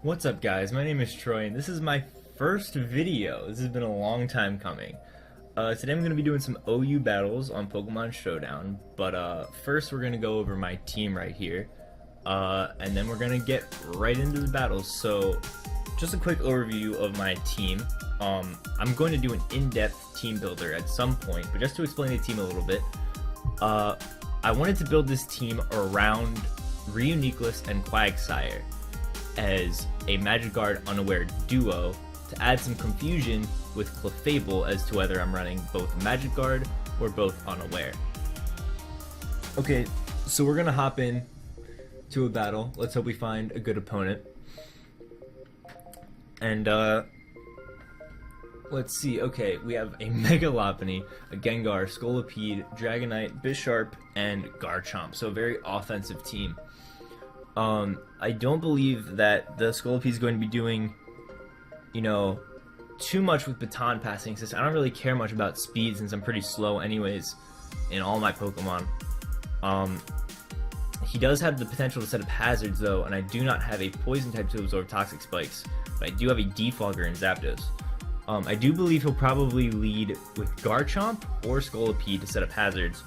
What's up guys, my name is Troy and this is my first video. This has been a long time coming. Today I'm going to be doing some OU battles on Pokemon Showdown, but first we're going to go over my team right here, and then we're going to get right into the battles. So just a quick overview of my team. I'm going to do an in-depth team builder at some point, but just to explain the team a little bit, I wanted to build this team around Reuniclus and Quagsire as a Magikarp Unaware duo to add some confusion with Clefable as to whether I'm running both Magikarp or both Unaware. Okay, so we're gonna hop in to a battle. Let's hope we find a good opponent. And let's see. Okay, we have a Mega Lopunny, a Gengar, Scolipede, Dragonite, Bisharp, and Garchomp. So a very offensive team. I don't believe that the Scolipede is going to be doing, too much with baton passing, since I don't really care much about speed since I'm pretty slow anyways in all my Pokemon. He does have the potential to set up hazards though, and I do not have a poison type to absorb toxic spikes, but I do have a defogger in Zapdos. I do believe he'll probably lead with Garchomp or Scolipede to set up hazards.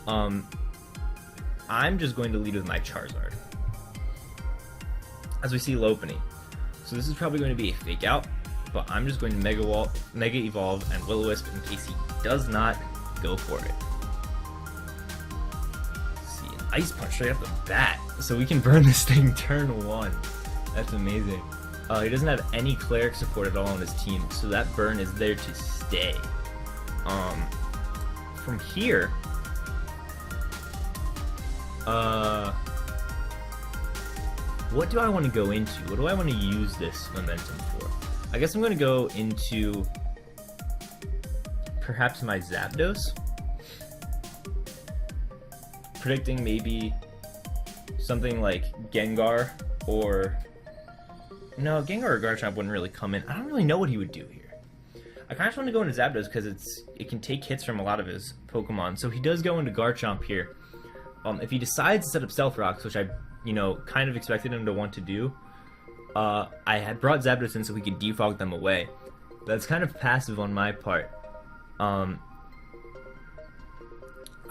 I'm just going to lead with my Charizard. As we see Lopunny. So this is probably going to be a fake out, but I'm just going to Mega Evolve and Will-O-Wisp in case he does not go for it. Let's see, an Ice Punch straight off the bat. So we can burn this thing turn 1. That's amazing. He doesn't have any Cleric support at all on his team, so that burn is there to stay. From here, what do I want to go into? What do I want to use this momentum for? I guess I'm going to go into perhaps my Zapdos, predicting maybe something like Gengar or... No, Gengar or Garchomp wouldn't really come in. I don't really know what he would do here. I kind of want to go into Zapdos because it can take hits from a lot of his Pokemon. So he does go into Garchomp here. If he decides to set up Stealth Rocks, which I, kind of expected him to want to do, I had brought Zapdos in so he could defog them away. That's kind of passive on my part. I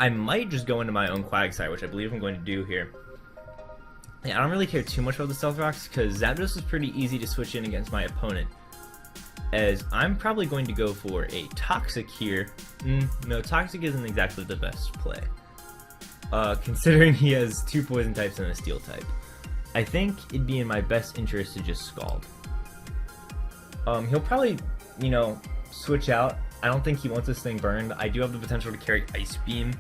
might just go into my own Quagsire, which I believe I'm going to do here. Yeah, I don't really care too much about the Stealth Rocks because Zapdos is pretty easy to switch in against my opponent. As I'm probably going to go for a Toxic here. No, Toxic isn't exactly the best play. Considering he has 2 poison types and a steel type. I think it'd be in my best interest to just Scald. He'll probably, switch out. I don't think he wants this thing burned. I do have the potential to carry Ice Beam.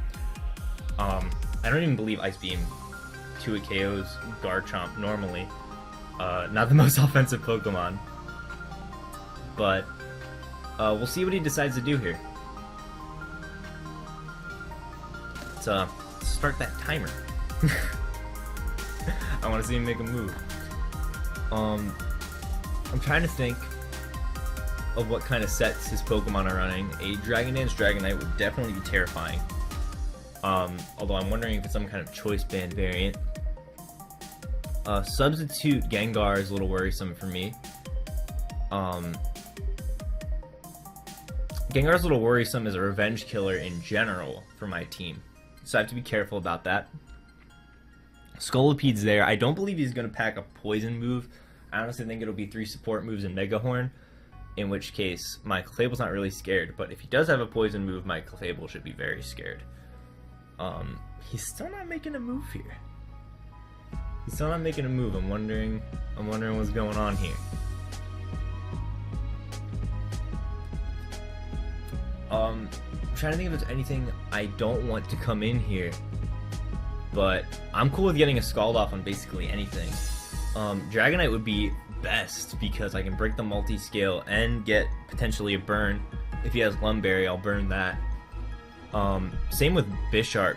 I don't even believe Ice Beam 2 KOs Garchomp normally. Not the most offensive Pokemon. But we'll see what he decides to do here. Let's start that timer. I want to see him make a move. I'm trying to think of what kind of sets his Pokemon are running. A Dragon Dance Dragonite would definitely be terrifying. Although I'm wondering if it's some kind of Choice Band variant. Substitute Gengar is a little worrisome for me. Gengar's a little worrisome as a revenge killer in general for my team. So I have to be careful about that. Scolipede's there. I don't believe he's going to pack a poison move. I honestly think it'll be 3 support moves and Mega Horn. In which case, my Clefable's not really scared. But if he does have a poison move, my Clefable should be very scared. He's still not making a move here. He's still not making a move. I'm wondering what's going on here. I'm trying to think if there's anything I don't want to come in here, but I'm cool with getting a Scald off on basically anything. Dragonite would be best because I can break the multi-scale and get potentially a burn. If he has Lumberry, I'll burn that. Same with Bisharp.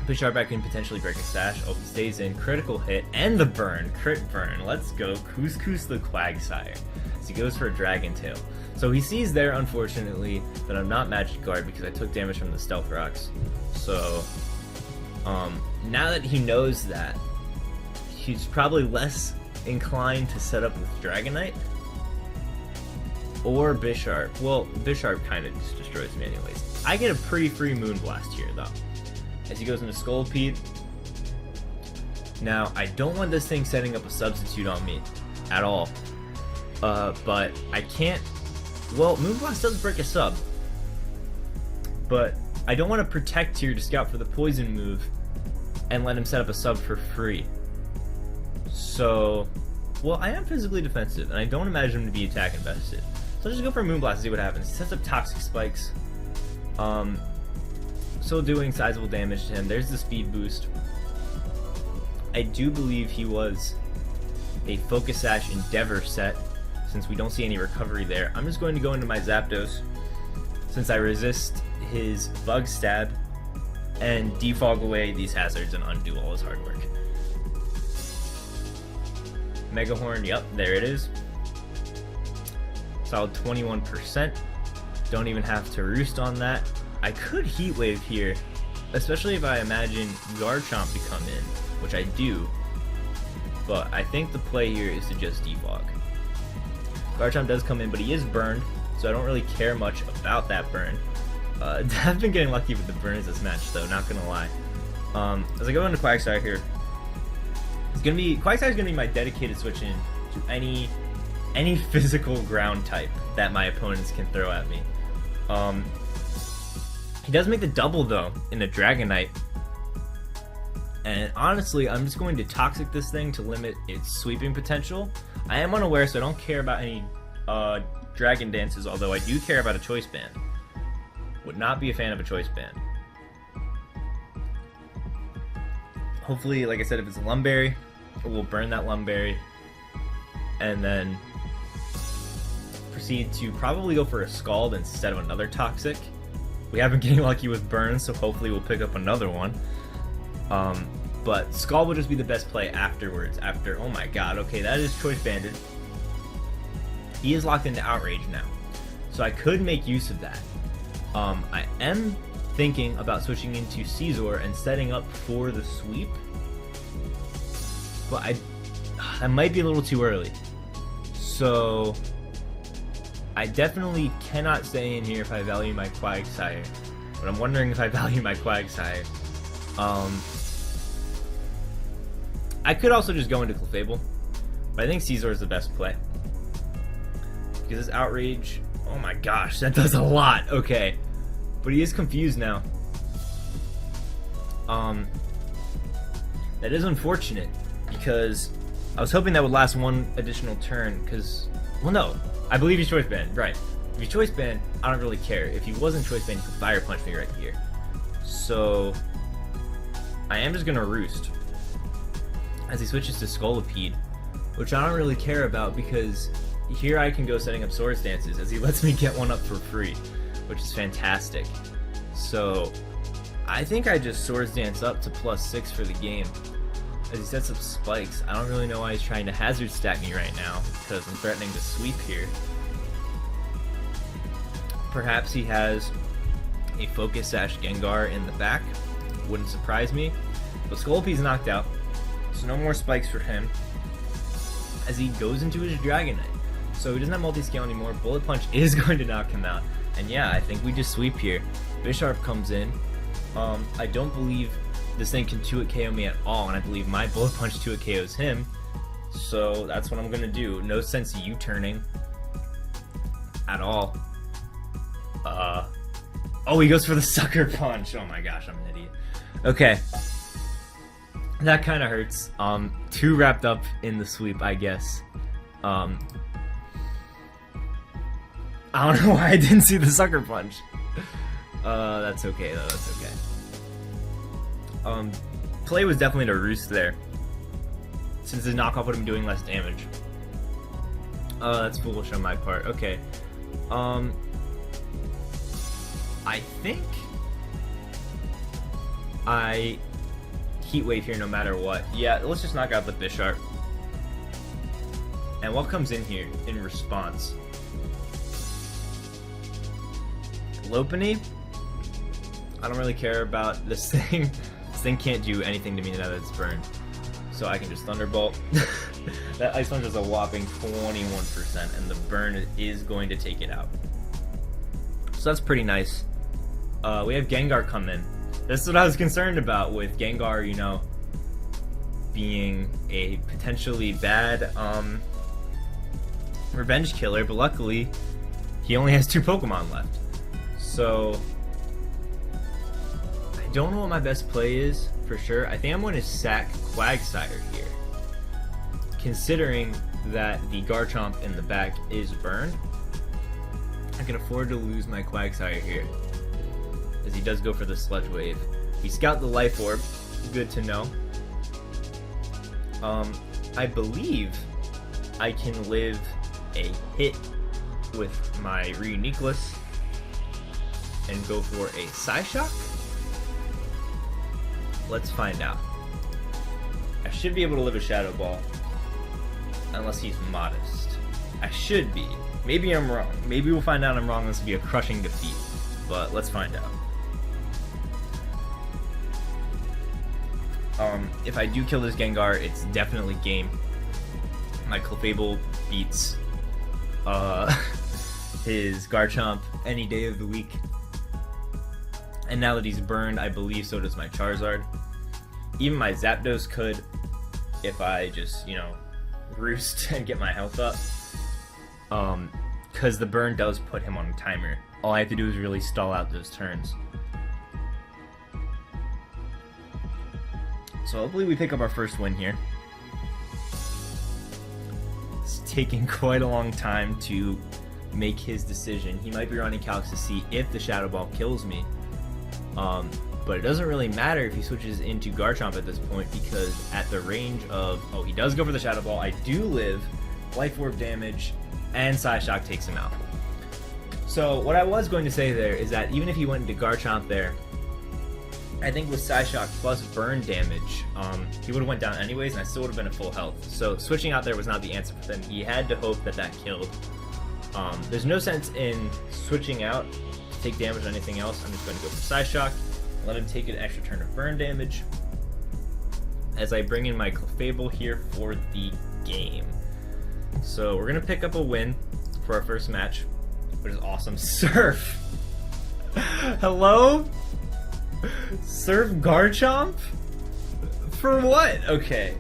Bisharp I can potentially break a Sash. Oh, he stays in. Critical hit and the burn. Crit burn. Let's go. Couscous the Quagsire. So he goes for a Dragon Tail. So he sees there, unfortunately, that I'm not Magikarp because I took damage from the Stealth Rocks. So, now that he knows that, he's probably less inclined to set up with Dragonite or Bisharp. Well, Bisharp kind of just destroys me anyways. I get a pretty free Moonblast here though, as he goes into Scolipede. Now, I don't want this thing setting up a substitute on me at all, but I can't. Well, Moonblast does break a sub, but I don't want to protect here to scout for the poison move and let him set up a sub for free. So, well, I am physically defensive, and I don't imagine him to be attack invested. So I'll just go for a Moonblast and see what happens. He sets up Toxic Spikes, so doing sizable damage to him. There's the speed boost. I do believe he was a Focus Sash Endeavor set, since we don't see any recovery there. I'm just going to go into my Zapdos, since I resist his Bug Stab, and defog away these hazards and undo all his hard work. Mega Horn, yep, there it is. Solid 21%. Don't even have to roost on that. I could Heat Wave here, especially if I imagine Garchomp to come in, which I do, but I think the play here is to just defog. Garchomp does come in, but he is burned, so I don't really care much about that burn. I've been getting lucky with the burns this match, though, not gonna lie. As I go into Quagsire here, Quagsire's gonna be my dedicated switch in to any physical ground type that my opponents can throw at me. He does make the double though in a Dragonite, and honestly, I'm just going to Toxic this thing to limit its sweeping potential. I am unaware, so I don't care about any Dragon Dances, although I do care about a Choice Band. Would not be a fan of a Choice Band. Hopefully, like I said, if it's a Lumberry, we'll burn that Lumberry, and then proceed to probably go for a Scald instead of another Toxic. We have been getting lucky with burns, so hopefully we'll pick up another one. But Scald will just be the best play afterwards. Oh my god, okay, that is Choice Banded. He is locked into Outrage now, so I could make use of that. I am thinking about switching into Scizor and setting up for the sweep, but that might be a little too early. So I definitely cannot stay in here if I value my Quagsire, but I'm wondering if I value my Quagsire. I could also just go into Clefable, but I think Scizor is the best play, because this Outrage, oh my gosh, that does a lot. Okay, but he is confused now. That is unfortunate, because I was hoping that would last one additional turn, because, well, no, I believe he's Choice Band, right. If he's Choice Band, I don't really care. If he wasn't Choice Band, he could Fire Punch me right here. So I am just gonna Roost as he switches to Scolipede, which I don't really care about, because here I can go setting up Swords Dances as he lets me get one up for free, which is fantastic. So I think I just Swords Dance up to +6 for the game as he sets up Spikes. I don't really know why he's trying to Hazard Stack me right now, because I'm threatening to sweep here. Perhaps he has a Focus Sash Gengar in the back, wouldn't surprise me. But Scoliped's knocked out, so no more Spikes for him as he goes into his Dragonite. So he doesn't have multi-scale anymore. Bullet Punch is going to knock him out, and yeah, I think we just sweep here. Bisharp comes in. I don't believe this thing can 2-hit KO me at all, and I believe my Bullet Punch 2-hit KOs him, so that's what I'm gonna do. No sense U-turning at all. Oh, he goes for the Sucker Punch. Oh my gosh, I'm an idiot. Okay, that kind of hurts. Too wrapped up in the sweep, I guess. I don't know why I didn't see the Sucker Punch. That's okay though, that's okay. Play was definitely to Roost there, since the knockoff would have been doing less damage. That's foolish on my part. Okay. I think I Heat Wave here no matter what. Yeah, let's just knock out the Bisharp. And what comes in here in response? Lopunny? I don't really care about this thing. This thing can't do anything to me now that it's burned. So I can just Thunderbolt. That Ice Punch is a whopping 21%, and the burn is going to take it out. So that's pretty nice. We have Gengar come in. This is what I was concerned about with Gengar, you know, being a potentially bad revenge killer, but luckily he only has 2 Pokemon left. So I don't know what my best play is for sure. I think I'm going to sack Quagsire here, considering that the Garchomp in the back is burned. I can afford to lose my Quagsire here, as he does go for the Sludge Wave. He's got the Life Orb, good to know. I believe I can live a hit with my Reuniclus and go for a Psyshock. Let's find out. I should be able to live a Shadow Ball, unless he's modest. I should be. Maybe I'm wrong. Maybe we'll find out I'm wrong. This will be a crushing defeat, but let's find out. If I do kill this Gengar, it's definitely game. My Clefable beats his Garchomp any day of the week. And now that he's burned, I believe so does my Charizard. Even my Zapdos could, if I just, you know, roost and get my health up. Because the burn does put him on a timer. All I have to do is really stall out those turns. So hopefully we pick up our first win here. It's taking quite a long time to make his decision. He might be running calcs to see if the Shadow Ball kills me. But it doesn't really matter if he switches into Garchomp at this point, because at the range of... Oh, he does go for the Shadow Ball. I do live. Life Orb damage, and Psyshock takes him out. So what I was going to say there is that even if he went into Garchomp there, I think with Psyshock plus burn damage, he would have went down anyways, and I still would have been at full health. So switching out there was not the answer for him. He had to hope that that killed. There's no sense in switching out to take damage on anything else. I'm just going to go for Psyshock, let him take an extra turn of burn damage, as I bring in my Clefable here for the game. So we're going to pick up a win for our first match, which is awesome. Surf! Hello? Surf Garchomp? For what? Okay.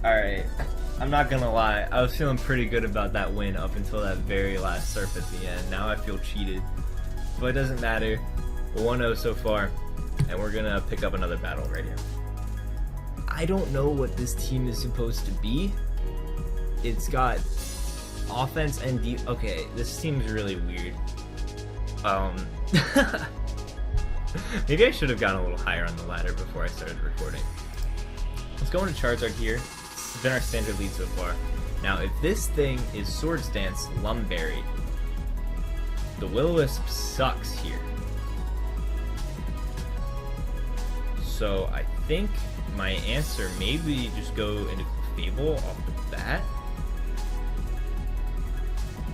Alright. I'm not gonna lie. I was feeling pretty good about that win up until that very last surf at the end. Now I feel cheated. But it doesn't matter. We're 1-0 so far. And we're gonna pick up another battle right here. I don't know what this team is supposed to be. It's got offense and okay, this team is really weird. Maybe I should have gotten a little higher on the ladder before I started recording. Let's go into Charizard here. This has been our standard lead so far. Now, if this thing is Swords Dance Lumberry, the Will-O-Wisp sucks here. So I think my answer maybe just go into Clefable off the bat.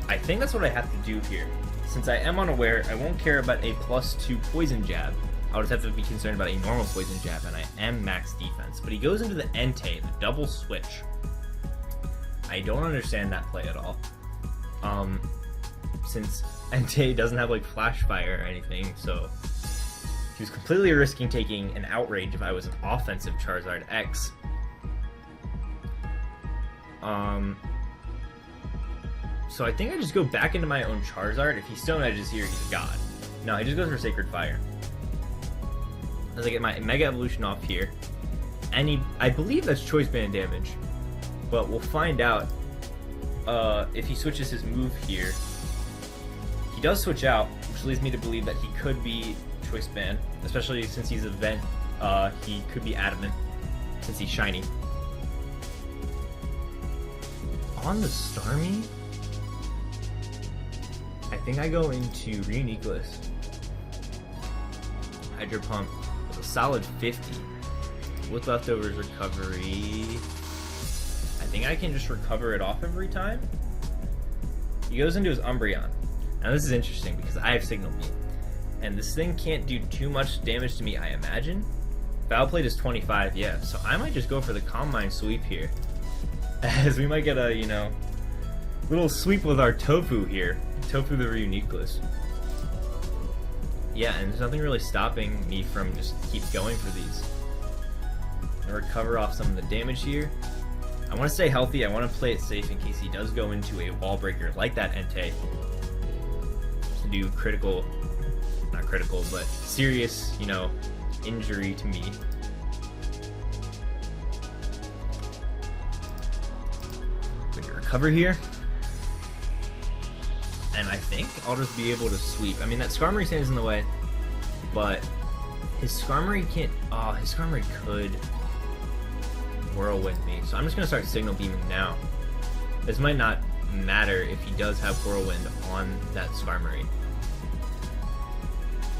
I think that's what I have to do here. Since I am unaware, I won't care about a +2 Poison Jab. I'll just have to be concerned about a normal Poison Jab, and I am max defense. But he goes into the Entei, the double switch. I don't understand that play at all. Since Entei doesn't have like Flash Fire or anything, so he was completely risking taking an Outrage if I was an offensive Charizard X. So I think I just go back into my own Charizard. If he Stone Edges here, he's a god. No, he just goes for Sacred Fire. As I get my Mega Evolution off here. And I believe that's Choice Band damage. But we'll find out if he switches his move here. He does switch out, which leads me to believe that he could be Choice Band. Especially since he's a Vent, he could be Adamant, since he's shiny. On the Starmie? I think I go into Reuniclus. Hydro Pump with a solid 50. With Leftovers recovery, I think I can just recover it off every time. He goes into his Umbreon. Now this is interesting because I have Signal Beam. And this thing can't do too much damage to me, I imagine. Foul Plate is 25, yeah. So I might just go for the Calm Mind Sweep here. as we might get a, you know, little sweep with our Tofu here. Tofu the Reuniclus. Yeah, and there's nothing really stopping me from just keep going for these. I'm gonna recover off some of the damage here. I want to stay healthy, I want to play it safe in case he does go into a wall breaker like that Entei. To do critical, not critical, but serious, you know, injury to me. Going to recover here. And I think I'll just be able to sweep. I mean, that Skarmory stands in the way, but his Skarmory can't... Oh, his Skarmory could Whirlwind me. So I'm just going to start Signal Beaming now. This might not matter if he does have Whirlwind on that Skarmory.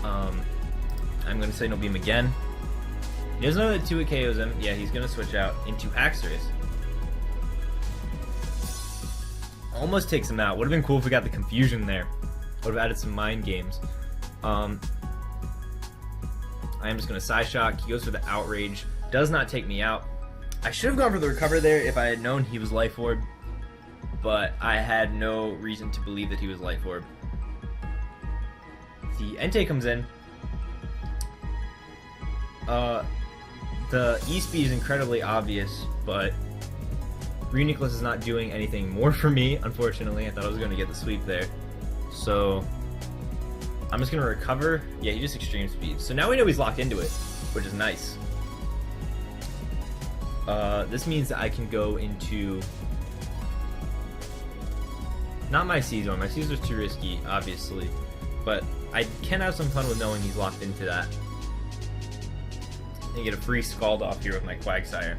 I'm going to Signal Beam again. He doesn't know that 2-hit KOs him. Yeah, he's going to switch out into Haxorus. Almost takes him out. Would have been cool if we got the confusion there. Would have added some mind games. I am just going to Side Shock. He goes for the Outrage. Does not take me out. I should have gone for the Recover there if I had known he was Life Orb. But I had no reason to believe that he was Life Orb. The Entei comes in. The E-Speed is incredibly obvious, but Reuniclus is not doing anything more for me, unfortunately. I thought I was going to get the sweep there. So I'm just going to recover. Yeah, he just Extreme Speed. So now we know he's locked into it, which is nice. This means that I can go into... Not my Caesar. My Caesar's too risky, obviously. But I can have some fun with knowing he's locked into that. And get a free Scald off here with my Quagsire.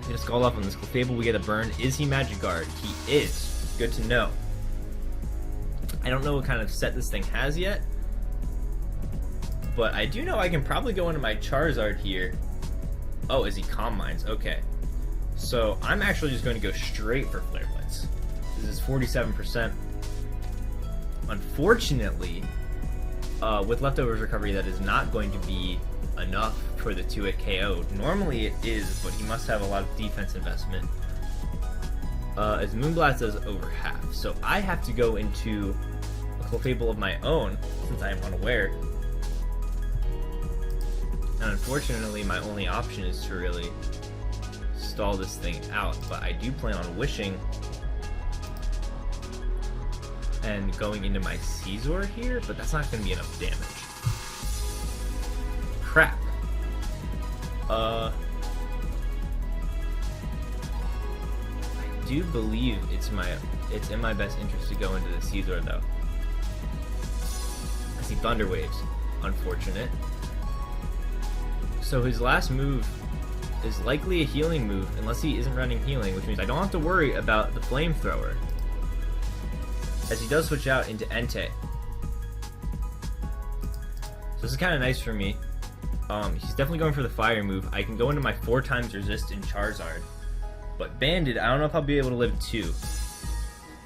Get a Scald off on this Clefable, we get a burn. Is he Magic Guard? He is. Good to know. I don't know what kind of set this thing has yet, but I do know I can probably go into my Charizard here. Oh, is he Calm Minds? Okay. So I'm actually just going to go straight for Flare Blitz. This is 47%. Unfortunately, with Leftovers Recovery, that is not going to be enough for the 2-hit KO. Normally it is, but he must have a lot of defense investment. As Moonblast does over half. So I have to go into a Clefable of my own, since I am unaware. And unfortunately, my only option is to really stall this thing out. But I do plan on Wishing and going into my Caesar here, but that's not going to be enough damage. Crap. I do believe it's in my best interest to go into the Caesar though. I see Thunder Waves. Unfortunate. So his last move is likely a healing move unless he isn't running healing, which means I don't have to worry about the Flamethrower, as he does switch out into Entei. So this is kind of nice for me. He's definitely going for the fire move. I can go into my 4x resist in Charizard. But Banded, I don't know if I'll be able to live 2.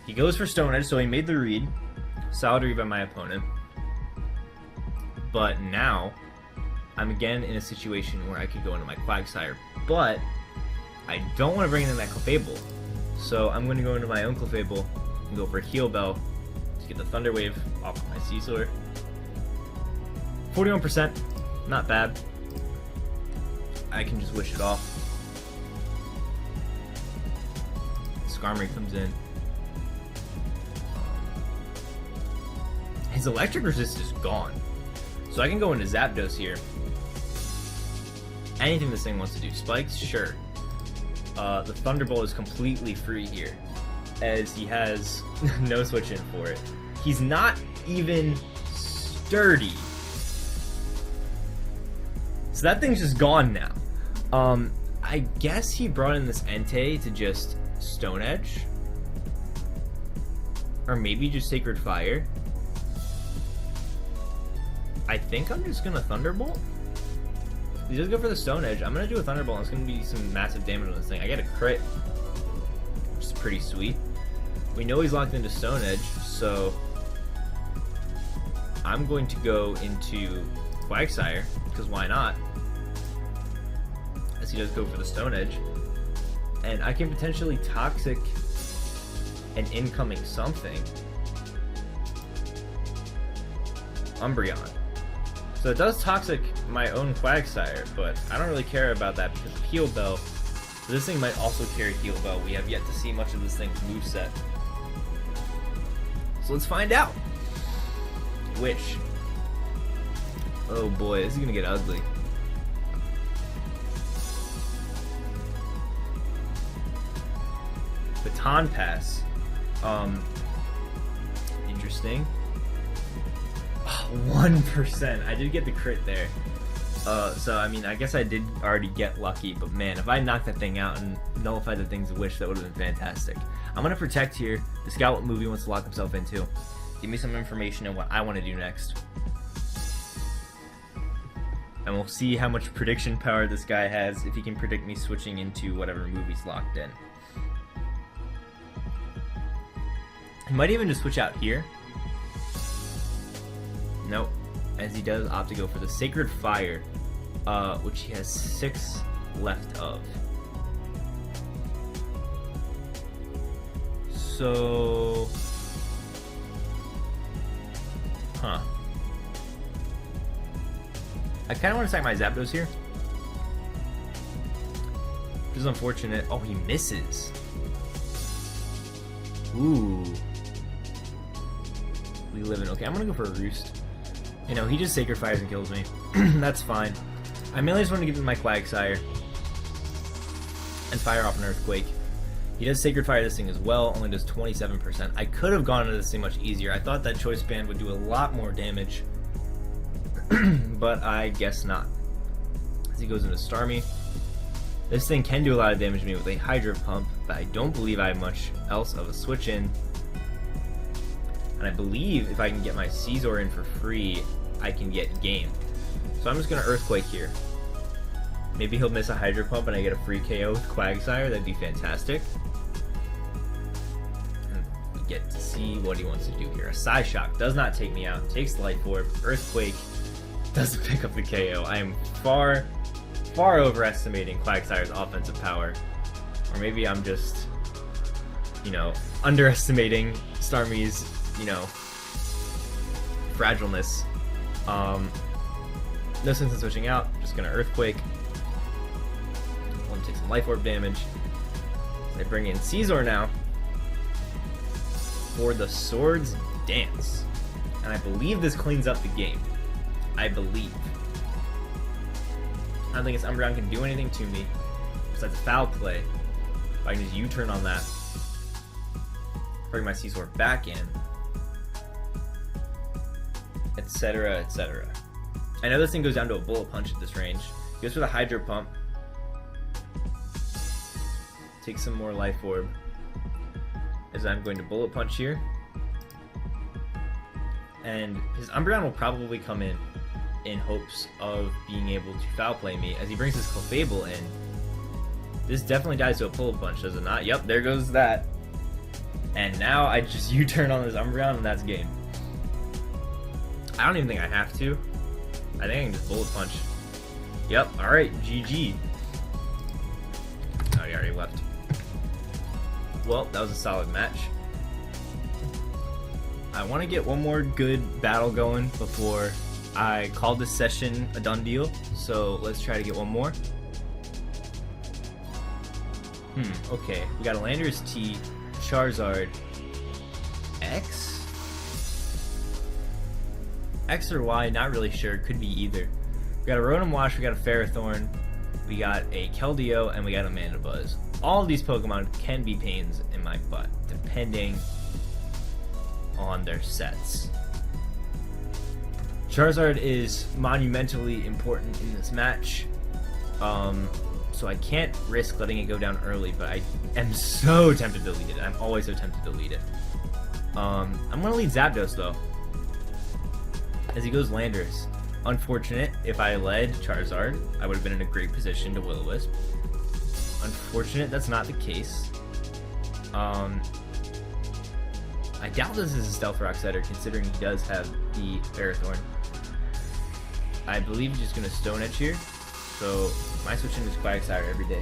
He goes for Stone Edge, so he made the read. Solid read by my opponent. But now, I'm again in a situation where I could go into my Quagsire. But I don't want to bring in that Clefable. So I'm going to go into my own Clefable and go for Heal Bell to get the Thunder Wave off of my Caesar. 41%. Not bad. I can just wish it off. Skarmory comes in. His electric resist is gone. So I can go into Zapdos here. Anything this thing wants to do. Spikes? Sure. The Thunderbolt is completely free here, as he has no switch in for it. He's not even sturdy. So that thing's just gone now. I guess he brought in this Entei to just Stone Edge. Or maybe just Sacred Fire. I think I'm just gonna Thunderbolt. He does go for the Stone Edge. I'm gonna do a Thunderbolt, and it's gonna be some massive damage on this thing. I get a crit, which is pretty sweet. We know he's locked into Stone Edge, so I'm going to go into Quagsire, because why not? as he does go for the Stone Edge. And I can potentially Toxic an incoming something. Umbreon. So it does Toxic my own Quagsire, but I don't really care about that because of Heal Bell. So this thing might also carry Heal Bell. We have yet to see much of this thing's moveset. So let's find out. Which? Oh boy, this is gonna get ugly. Baton Pass. Interesting. 1%. I did get the crit there. So I mean, I guess I did already get lucky, but man, if I knocked that thing out and nullified the thing's wish, that would have been fantastic. I'm gonna protect here. The scout what move he wants to lock himself into. Give me some information on what I want to do next. And we'll see how much prediction power this guy has, if he can predict me switching into whatever move he's locked in. He might even just switch out here. Nope. As he does opt to go for the Sacred Fire, which he has 6 left of. So... Huh. I kind of want to sack my Zapdos here. Which is unfortunate. Oh, he misses. Ooh. We live in... Okay, I'm going to go for a Roost. You know, he just Sacred Fires and kills me. That's fine. I mainly just want to give him my Quagsire. And fire off an Earthquake. He does Sacred Fire this thing as well, only does 27%. I could have gone into this thing much easier. I thought that Choice Band would do a lot more damage. But I guess not. As he goes into Starmie. This thing can do a lot of damage to me with a Hydro Pump, but I don't believe I have much else of a switch in. And I believe if I can get my Scizor in for free, I can get game. So I'm just going to Earthquake here. Maybe he'll miss a Hydro Pump and I get a free KO with Quagsire. That'd be fantastic. And we get to see what he wants to do here. A Psyshock does not take me out. Takes the Light Orb. Earthquake doesn't pick up the KO. I am far overestimating Quagsire's offensive power. Or maybe I'm just, you know, underestimating Starmie's, you know, fragileness. No sense in switching out. Just gonna Earthquake. Take some Life Orb damage. I bring in Scizor now for the Swords Dance. And I believe this cleans up the game. I believe. I don't think this Umbreon can do anything to me besides foul play. If I can just U-turn on that. Bring my Scizor back in. Etc, etc. I know this thing goes down to a Bullet Punch at this range. Goes for the Hydro Pump. Take some more Life Orb. As I'm going to Bullet Punch here. And his Umbreon will probably come in hopes of being able to foul play me as he brings his Clefable in. This definitely dies to a Bullet Punch, does it not? Yep, there goes that. And now I just U-turn on this Umbreon and that's game. I don't even think I have to. I think I can just Bullet Punch. Yep, alright, GG. Oh, he already left. Well, that was a solid match. I want to get one more good battle going before I call this session a done deal. So let's try to get one more. Okay. We got a Landorus T, Charizard, X? X or Y, not really sure. Could be either. We got a Rotom Wash, we got a Ferrothorn, we got a Keldeo, and we got a Mandibuzz. All of these Pokemon can be pains in my butt, depending on their sets. Charizard is monumentally important in this match, so I can't risk letting it go down early, but I am so tempted to lead it. I'm always so tempted to lead it. I'm going to lead Zapdos, though, as he goes Landorus. Unfortunate, if I led Charizard, I would have been in a great position to Will-O-Wisp. Unfortunate, that's not the case. I doubt this is a Stealth Rock setter, considering he does have the Ferrothorn. I believe he's just going to Stone Edge here. So my switch in is Quagsire every day.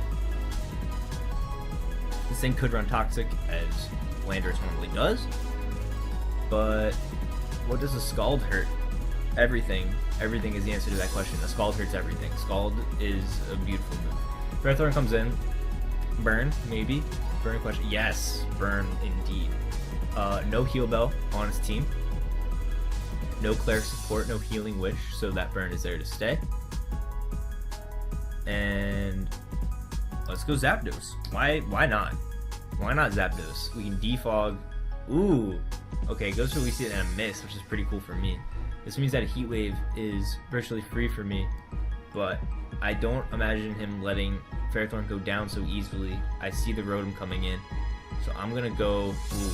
This thing could run Toxic, as Landorus normally does, but what does a Scald hurt? Everything. Everything is the answer to that question. A Scald hurts everything. Scald is a beautiful move. Ferrothorn comes in. Burn, maybe. Burn question. Yes, burn indeed. No Heal Bell on his team. No Cleric support, no Healing Wish, so that burn is there to stay. And let's go Zapdos. Why not? Why not Zapdos? We can defog. Ooh. Okay, it goes to Release It and a miss, which is pretty cool for me. This means that a Heat Wave is virtually free for me, but I don't imagine him letting Ferrothorn go down so easily. I see the Rotom coming in, so I'm gonna go. Ooh.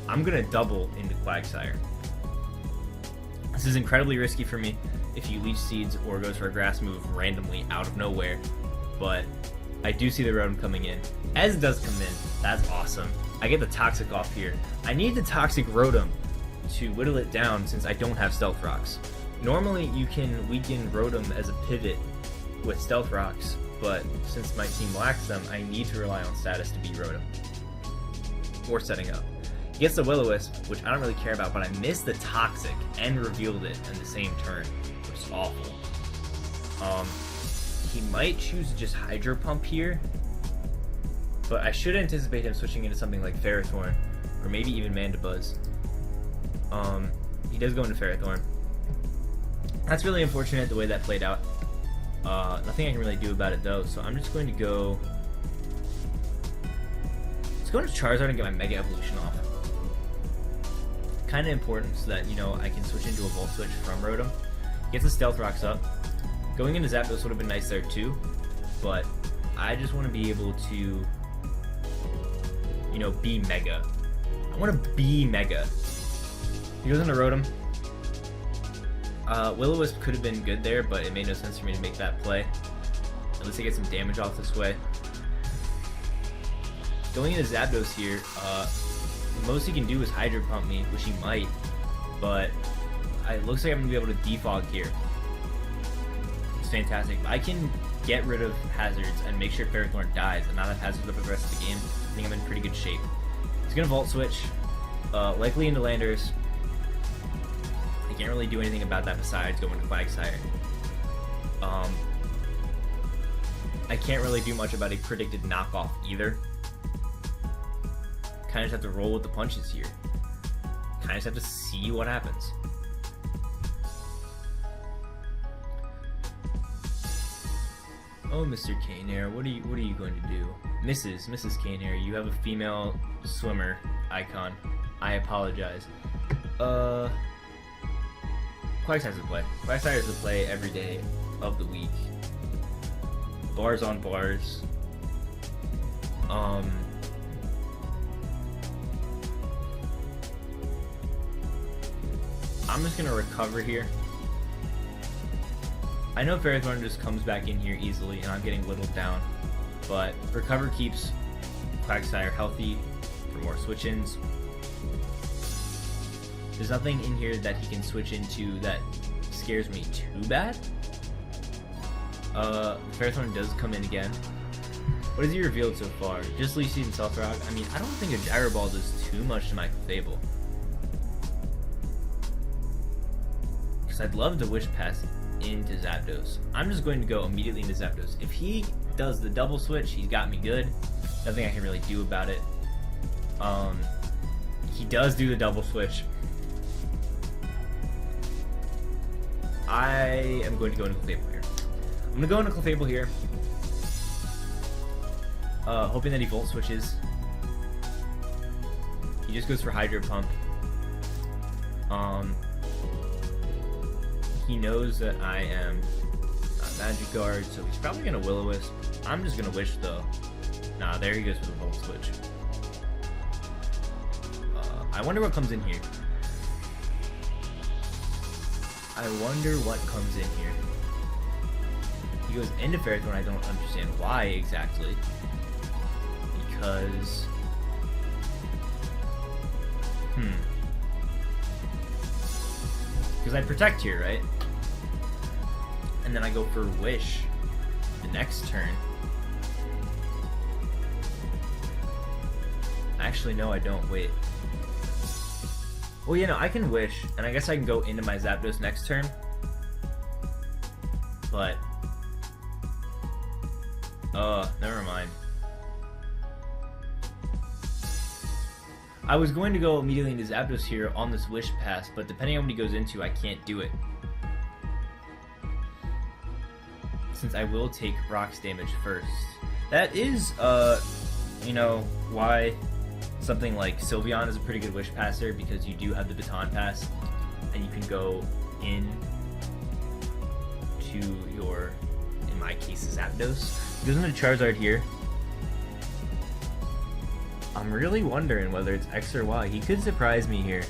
I'm gonna double into Quagsire. This is incredibly risky for me if you Leech Seeds or goes for a Grass move randomly out of nowhere, but I do see the Rotom coming in. Ez does come in. That's awesome. I get the Toxic off here. I need the Toxic Rotom to whittle it down since I don't have Stealth Rocks. Normally you can weaken Rotom as a pivot with Stealth Rocks, but since my team lacks them, I need to rely on status to beat Rotom. Or setting up. He gets the Will-O-Wisp, which I don't really care about, but I missed the Toxic and revealed it in the same turn, which is awful. He might choose to just Hydro Pump here, but I should anticipate him switching into something like Ferrothorn, or maybe even Mandibuzz. He does go into Ferrothorn. That's really unfortunate the way that played out. Nothing I can really do about it though, so I'm just going to go... Let's go into Charizard and get my Mega Evolution off. Kind of important so that, you know, I can switch into a Volt Switch from Rotom. Gets the Stealth Rocks up. Going into Zapdos would have been nice there too, but I just want to be able to, you know, be Mega. I want to be Mega. He goes into Rotom. Will-O-Wisp could have been good there, but it made no sense for me to make that play. At least I get some damage off this way. Going into Zapdos here, the most he can do is Hydro Pump me, which he might, but it looks like I'm going to be able to defog here. It's fantastic. I can get rid of hazards and make sure Ferrothorn dies and not have hazards up for the rest of the game. I think I'm in pretty good shape. He's going to Volt Switch, likely into Landorus. I can't really do anything about that besides going to Quagsire. I can't really do much about a predicted knockoff either. Kind of just have to roll with the punches here. Kind of just have to see what happens. Oh, Mr. Knair, what are you going to do? Mrs. Knair, you have a female swimmer icon. I apologize. Quagsire's the play. Quagsire's the play every day of the week. Bars on bars. I'm just gonna recover here. I know Ferrothorn just comes back in here easily and I'm getting whittled down, but recover keeps Quagsire healthy for more switch-ins. There's nothing in here that he can switch into that scares me too bad. Ferrothorn does come in again. What has he revealed so far? Just Leech Seed and Stealth Rock? I mean, I don't think a Gyro Ball does too much to my Clefable. Because I'd love to Wish Pass into Zapdos. I'm just going to go immediately into Zapdos. If he does the double switch, he's got me good. Nothing I can really do about it. He does do the double switch. I am going to go into Clefable here. I'm going to go into Clefable here. Hoping that he Volt Switches. He just goes for Hydro Pump. He knows that I am Magic Guard, so he's probably going to Will-O-Wisp. I'm just going to Wish though. Nah, there he goes for the Volt Switch. I wonder what comes in here. I wonder what comes in here. He goes into Ferrothorn. I don't understand why exactly. Because... Because I Protect here, right? And then I go for Wish. the next turn. Actually, no, I don't. Wait. Well, you know, I can wish, and I guess I can go into my Zapdos next turn. But, never mind. I was going to go immediately into Zapdos here on this Wish Pass, but depending on what he goes into, I can't do it. Since I will take Rock's damage first. That is, you know, why something like Sylveon is a pretty good Wish Passer, because you do have the Baton Pass, and you can go in to your, in my case, Zapdos. He goes into Charizard here. I'm really wondering whether it's X or Y. He could surprise me here.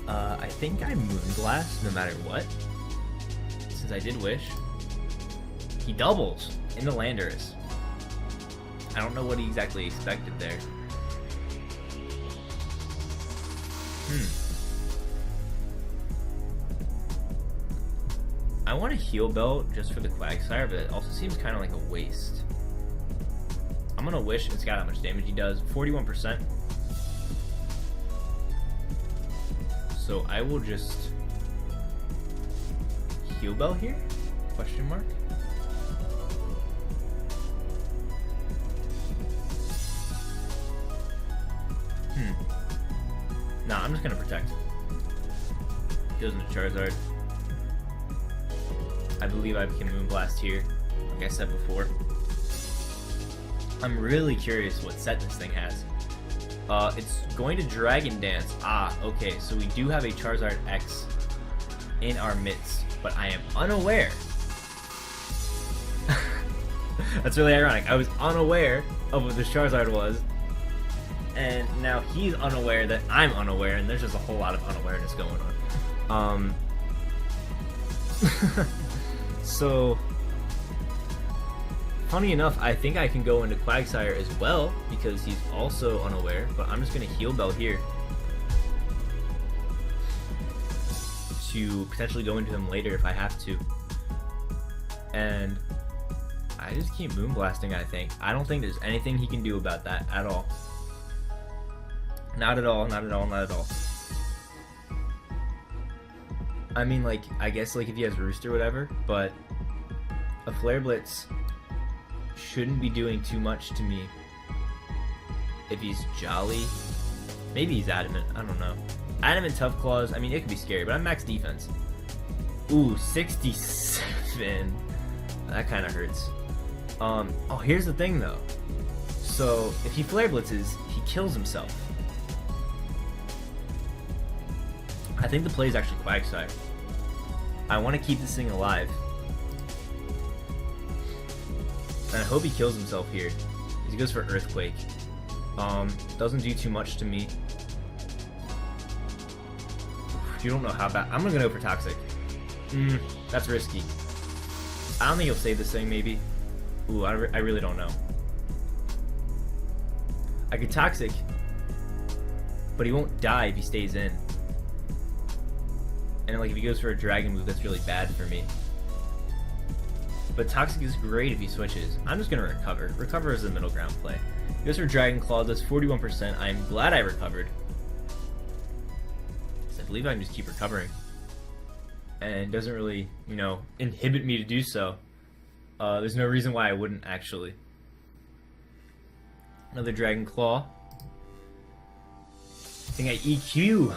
I think I Moonblast no matter what, since I did Wish. He doubles into Landorus. I don't know what he exactly expected there. I want a Heal Belt just for the Quagsire, but it also seems kind of like a waste. I'm gonna Wish. It's got how much damage he does. 41%. So I will just Heal Bell here? Question mark. Nah, I'm just gonna Protect. Goes into Charizard. I believe I can Moonblast here, like I said before. I'm really curious what set this thing has. It's going to Dragon Dance. Ah, okay, so we do have a Charizard X in our midst, but I am unaware. That's really ironic. I was unaware of what this Charizard was, and now he's unaware that I'm unaware, and there's just a whole lot of unawareness going on. So, funny enough, I think I can go into Quagsire as well, because he's also unaware, but I'm just going to Heal Bell here to potentially go into him later if I have to. And I just keep Moonblasting, I think. I don't think there's anything he can do about that at all. Not at all, not at all, not at all. I mean, like, I guess, like, if he has Roost or whatever, but a Flare Blitz shouldn't be doing too much to me. If he's Jolly, maybe he's Adamant, I don't know. Adamant Tough Claws, I mean, it could be scary, but I'm max defense. Ooh, 67. That kind of hurts. Oh, here's the thing, though. So, if he Flare Blitzes, he kills himself. I think the play is actually Quagsire. I want to keep this thing alive. And I hope he kills himself here. He goes for Earthquake. Doesn't do too much to me. You don't know how bad. I'm gonna go for Toxic. That's risky. I don't think he'll save this thing, maybe. Ooh, I really don't know. I could Toxic, but he won't die if he stays in. And like if he goes for a Dragon move, that's really bad for me. But Toxic is great if he switches. I'm just gonna Recover. Recover is the middle ground play. He goes for Dragon Claw, does 41%. I'm glad I recovered, because I believe I can just keep recovering. And it doesn't really, you know, inhibit me to do so. There's no reason why I wouldn't, actually. Another Dragon Claw. I think I EQ.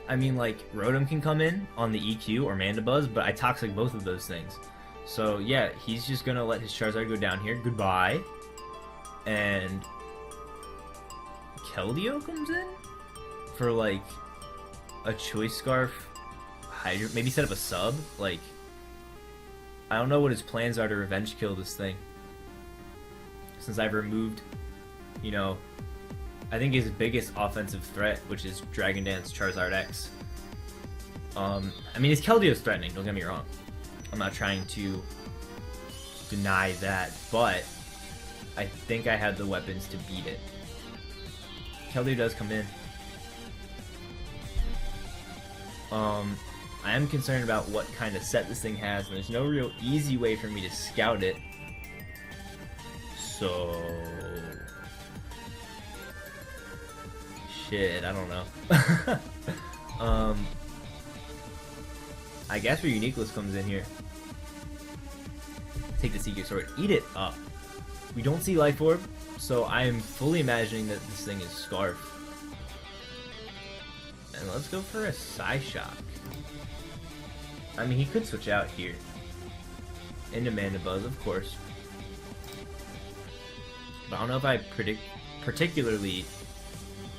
I mean, like, Rotom can come in on the EQ or Mandibuzz, but I Toxic both of those things. So, yeah, he's just gonna let his Charizard go down here. Goodbye. And Keldeo comes in for, like, a Choice Scarf. Hydro, maybe set up a sub. Like, I don't know what his plans are to revenge kill this thing, since I've removed, you know, I think his biggest offensive threat, which is Dragon Dance Charizard X. I mean, his Keldeo is threatening, don't get me wrong. I'm not trying to deny that, but I think I have the weapons to beat it. Keldeo does come in. I I am concerned about what kind of set this thing has, and there's no real easy way for me to scout it. So... shit, I don't know. I guess Reuniclus comes in here. Take the Secret Sword. Eat it up. We don't see Life Orb, so I am fully imagining that this thing is Scarf. And let's go for a Psyshock. I mean, he could switch out here. Into Mandibuzz, of course. But I don't know if I particularly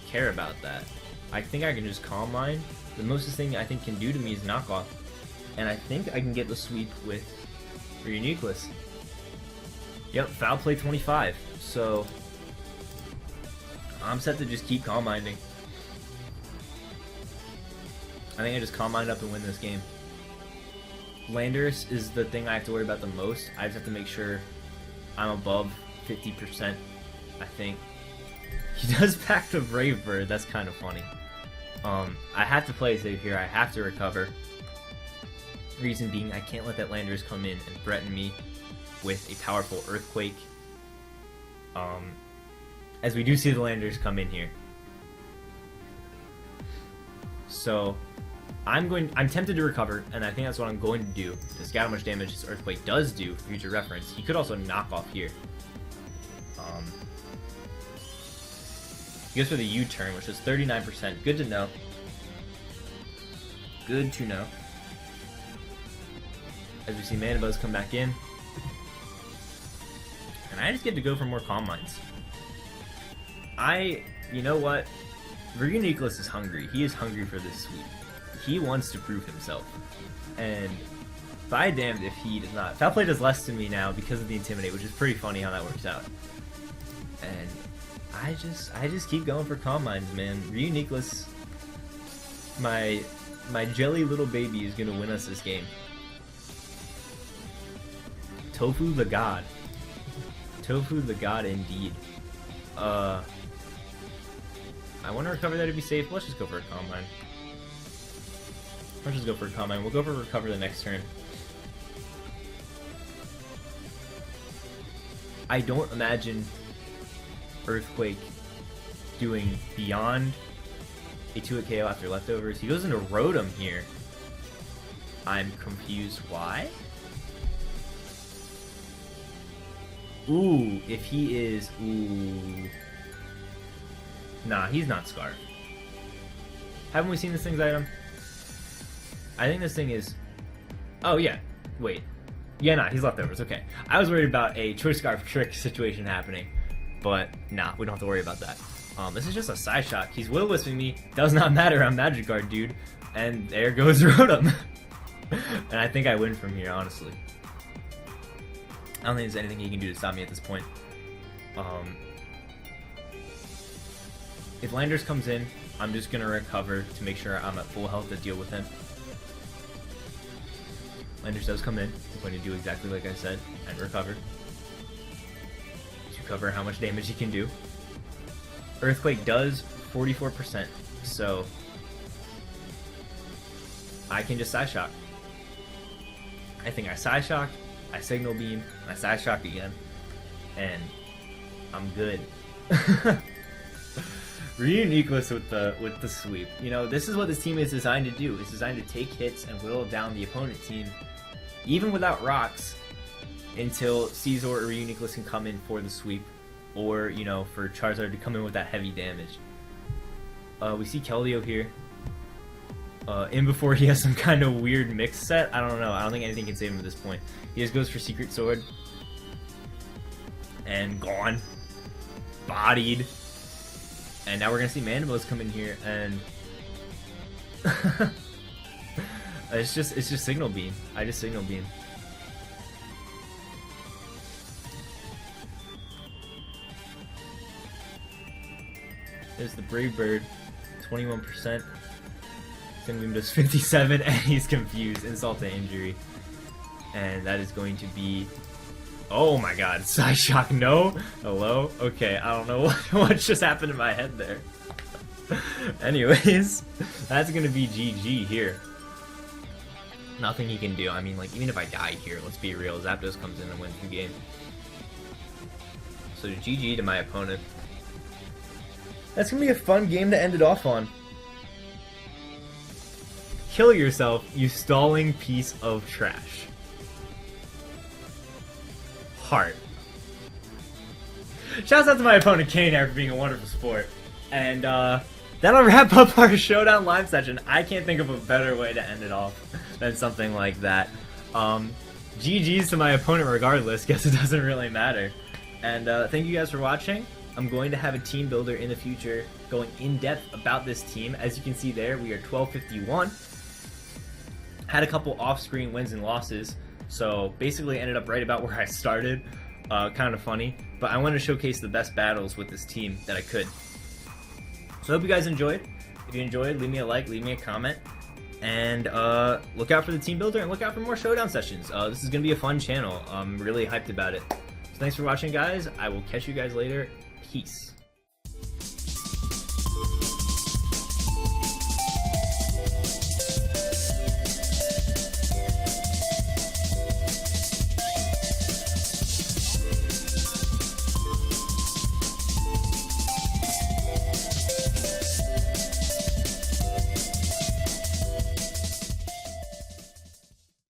care about that. I think I can just Calm Mind. The mostest thing I think can do to me is Knock Off. And I think I can get the sweep with Reuniclus. Yep, Foul Play 25. So I'm set to just keep Calm Minding. I think I just Calm Mind up and win this game. Landorus is the thing I have to worry about the most. I just have to make sure I'm above 50%, I think. He does pack the Brave Bird, that's kind of funny. I have to play safe here, I have to recover. Reason being, I can't let that Landorus come in and threaten me with a powerful Earthquake. As we do see the Landorus come in here. So, I'm tempted to recover, and I think that's what I'm going to do. To scout how much damage this Earthquake does do, for future reference. He could also knock off here. He goes for the U-turn, which is 39%. Good to know. Good to know. As we see Mandibuzz come back in. And I just get to go for more Calm Minds. You know what? Reuniclus is hungry. He is hungry for this sweep. He wants to prove himself. And by damned if he does not. Foul Play does less to me now because of the Intimidate, which is pretty funny how that works out. And I just keep going for Calm Minds, man. Reuniclus, my jelly little baby, is gonna win us this game. Tofu the God. Tofu the God indeed. I want to recover that to be safe. Let's just go for a Calm Mind. Let's just go for a Calm Mind. We'll go for recover the next turn. I don't imagine Earthquake doing beyond a 2-hit KO after leftovers. He goes into Rotom here. I'm confused why. Ooh, if he is... Ooh. Nah, he's not Scarf. Haven't we seen this thing's item? I think this thing is... Oh, yeah. Wait. Yeah, nah, he's leftovers. Okay. I was worried about a Choice Scarf trick situation happening. But, nah, we don't have to worry about that. This is just a Psyshock. He's Will-Wisping me. Does not matter, I'm Magic Guard, dude. And there goes Rotom. And I think I win from here, honestly. I don't think there's anything he can do to stop me at this point. If Landorus comes in, I'm just going to recover to make sure I'm at full health to deal with him. Landorus does come in. I'm going to do exactly like I said, and recover. To cover how much damage he can do. Earthquake does 44%, so I can just Psyshock. I think I Psyshock, I Signal Beam, I Psyshock again, and I'm good. Reuniclus with the sweep. You know, this is what this team is designed to do. It's designed to take hits and whittle down the opponent team, even without rocks, until Caesar or Reuniclus can come in for the sweep, or, you know, for Charizard to come in with that heavy damage. We see Keldeo here. In before he has some kind of weird mix set. I don't know. I don't think anything can save him at this point. He just goes for Secret Sword. And gone. Bodied. And now we're going to see Mandibuzz come in here and... it's just Signal Beam. I just Signal Beam. There's the Brave Bird. 21%. Signal Beam does 57 and he's confused. Insult to injury. And that is going to be... Oh my god, Psyshock, no? Hello? Okay, I don't know what just happened in my head there. Anyways, that's gonna be GG here. nothing he can do. I mean, like, even if I die here, let's be real, Zapdos comes in and wins the game. So GG to my opponent. That's gonna be a fun game to end it off on. Kill yourself, you stalling piece of trash. Heart. Shouts out to my opponent Kane for being a wonderful sport. And that'll wrap up our Showdown live session. I can't think of a better way to end it off than something like that. GG's to my opponent regardless, guess it doesn't really matter. And thank you guys for watching. I'm going to have a team builder in the future going in depth about this team. As you can see there, we are 1251. Had a couple off-screen wins and losses, so basically ended up right about where I started. Kind of funny, but I wanted to showcase the best battles with this team that I could. So I hope you guys enjoyed. If you enjoyed, leave me a like, leave me a comment, and look out for the team builder and look out for more Showdown sessions. This is going to be a fun channel. I'm really hyped about it. So thanks for watching, guys. I will catch you guys later. Peace.